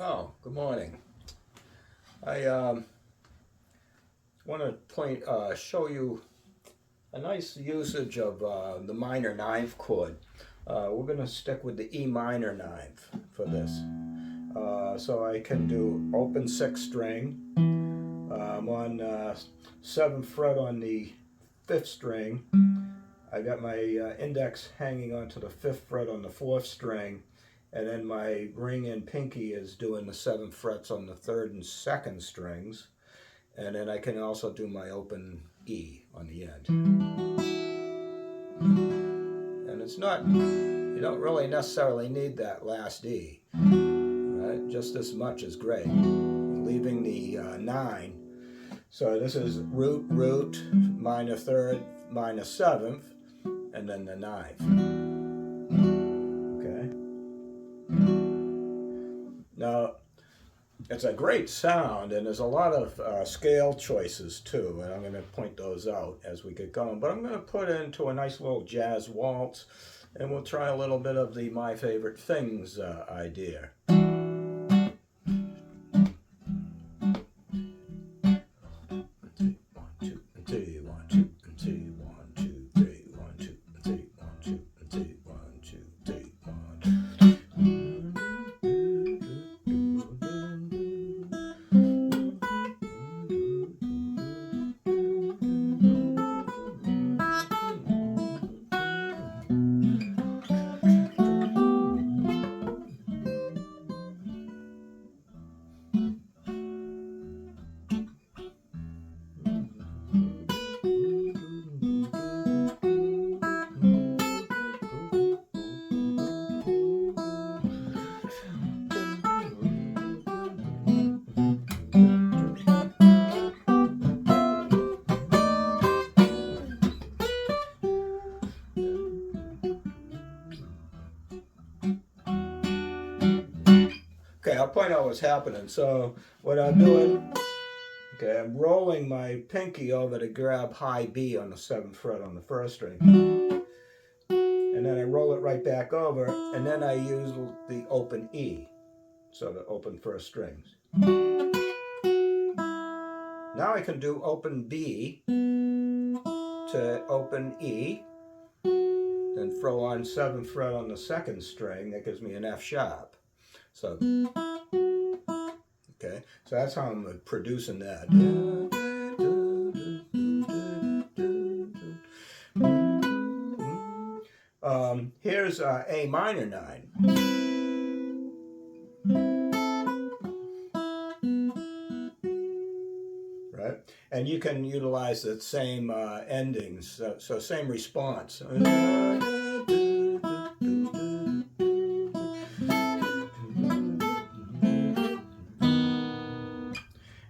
Oh, good morning. I want to show you a nice usage of the minor ninth chord. We're going to stick with the E minor ninth for this. So I can do open sixth string. On 7th fret on the 5th string. I got my index hanging onto the 5th fret on the 4th string. And then my ring and pinky is doing the 7th frets on the 3rd and 2nd strings. And then I can also do my open E on the end. And it's not, you don't really necessarily need that last E. Right? Just this much is great. Leaving the 9. So this is root, root, minor 3rd, minor 7th, and then the 9th. Now, it's a great sound, and there's a lot of scale choices too, and I'm going to point those out as we get going. But I'm going to put into a nice little jazz waltz, and we'll try a little bit of the My Favorite Things idea. Okay, I'll point out what's happening. So what I'm doing, okay, I'm rolling my pinky over to grab high B on the 7th fret on the 1st string. And then I roll it right back over, and then I use the open E, so the open 1st strings. Now I can do open B to open E, then throw on 7th fret on the 2nd string. That gives me an F sharp. So, okay, so that's how I'm producing that. Here's A minor 9. Right? And you can utilize the same endings, so same response.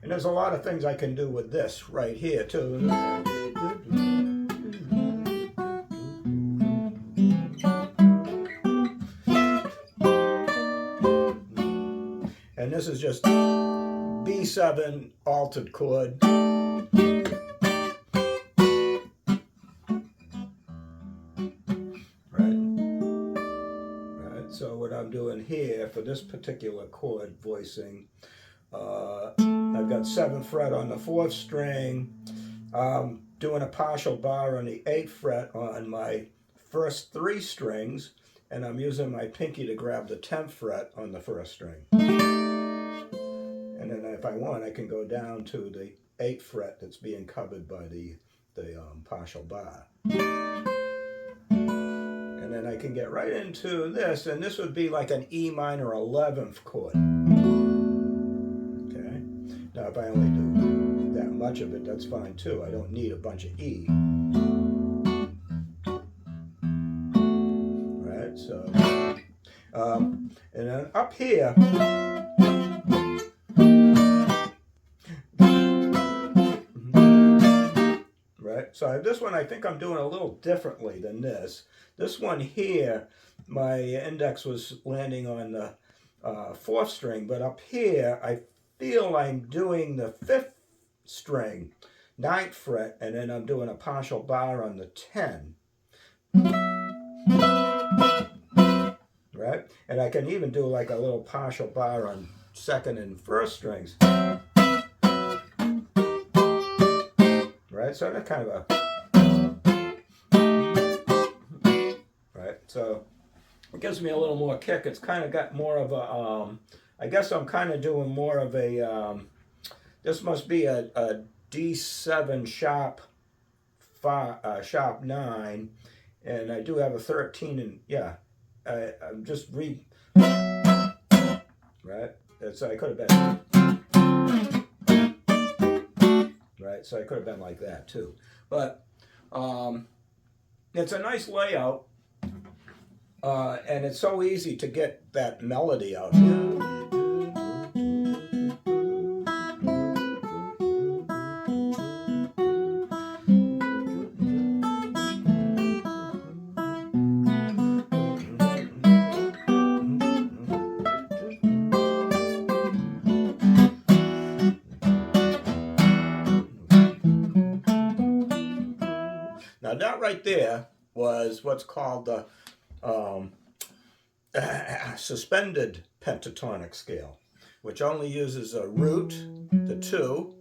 And there's a lot of things I can do with this right here too. And this is just B7 altered chord. Right, so what I'm doing here for this particular chord voicing, I've got 7th fret on the 4th string, doing a partial bar on the 8th fret on my first 3 strings, and I'm using my pinky to grab the 10th fret on the 1st string. And then if I want, I can go down to the 8th fret that's being covered by the partial bar. And then I can get right into this, and this would be like an E minor 11th chord. Okay. Now if I only do that much of it, that's fine too. I don't need a bunch of E. Right, so and then up here, right, so this one I think I'm doing a little differently than this. This one here, my index was landing on the 4th string, but up here I feel I'm doing the 5th string, 9th fret, and then I'm doing a partial bar on the 10. Right? And I can even do like a little partial bar on second and first strings. Right, so that's kind of a, right, so it gives me a little more kick. It's kind of got more of a, I guess I'm kind of doing more of a, this must be a D7 sharp, sharp 9, and I do have a 13, and yeah, I'm just right, so I could have been, right, so I could have been like that too, but it's a nice layout, and it's so easy to get that melody out. Now that right there was what's called the suspended pentatonic scale, which only uses a root, the 2,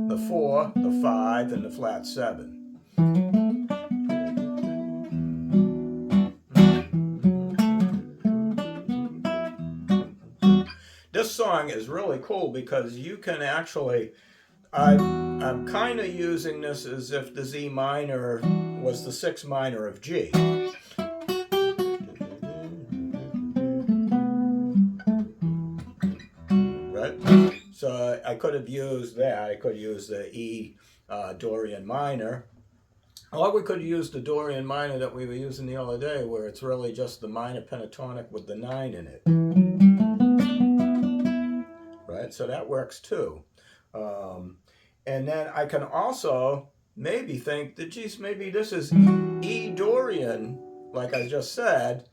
the 4, the 5, and the flat 7. This song is really cool because you can actually, I'm kind of using this as if the Z minor was the 6 minor of G. Right? So I could have used that. I could use the E Dorian minor. Or we could use the Dorian minor that we were using the other day, where it's really just the minor pentatonic with the 9 in it. Right? So that works too. And then I can also maybe think that, geez, maybe this is E Dorian, like I just said.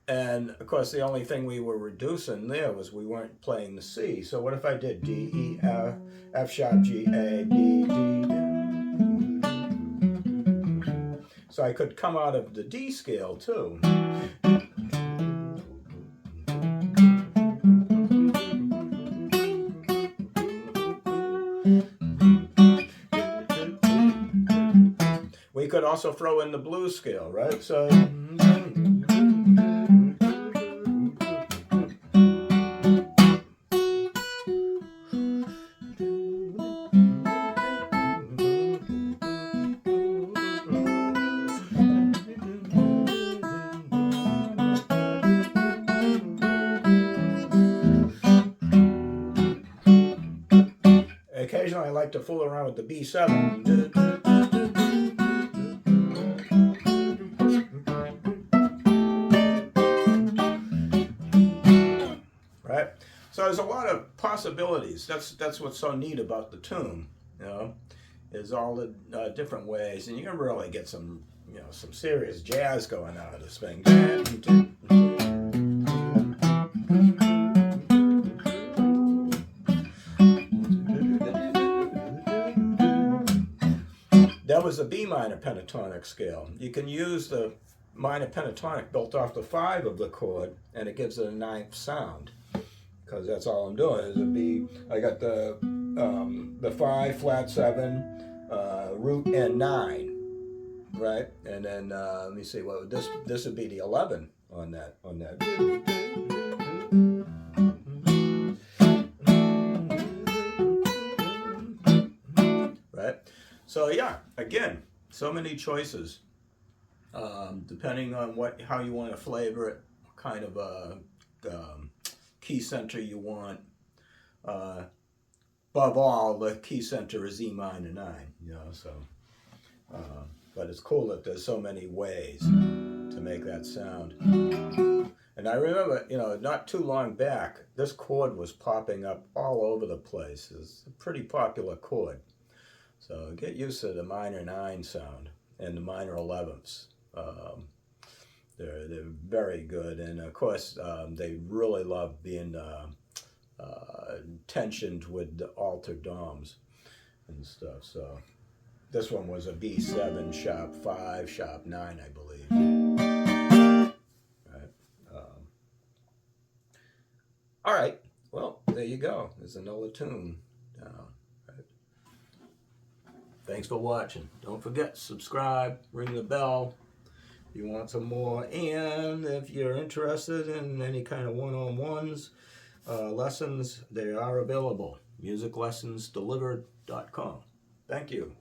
And of course, the only thing we were reducing there was we weren't playing the C. So what if I did D, E, F, F sharp, G, A, B, D. So I could come out of the D scale too. We could also throw in the blues scale, right? So occasionally I like to fool around with the B7. Right? So there's a lot of possibilities. That's what's so neat about the tune, you know, is all the different ways, and you can really get some, you know, some serious jazz going out of this thing. That was a B minor pentatonic scale. You can use the minor pentatonic built off the 5 of the chord, and it gives it a 9th sound. Because that's all I'm doing is a B. I got the 5, flat 7, root, and 9, right? And then let me see, what this would be the 11 on that right? So yeah, again, so many choices, depending on how you want to flavor it, what kind of a key center you want. Above all, the key center is E minor 9, you know, so but it's cool that there's so many ways to make that sound. And I remember, you know, not too long back, this chord was popping up all over the place. It's a pretty popular chord. So get used to the minor 9 sound and the minor 11ths. They're very good, and of course they really love being tensioned with the altered doms and stuff. So this one was a B7 sharp 5 sharp 9, I believe. Right. All right. Well. there you go. There's another tune. Right. Thanks for watching. Don't forget, subscribe, ring the bell if you want some more. And if you're interested in any kind of one-on-ones, lessons, they are available. musiclessonsdelivered.com. Thank you.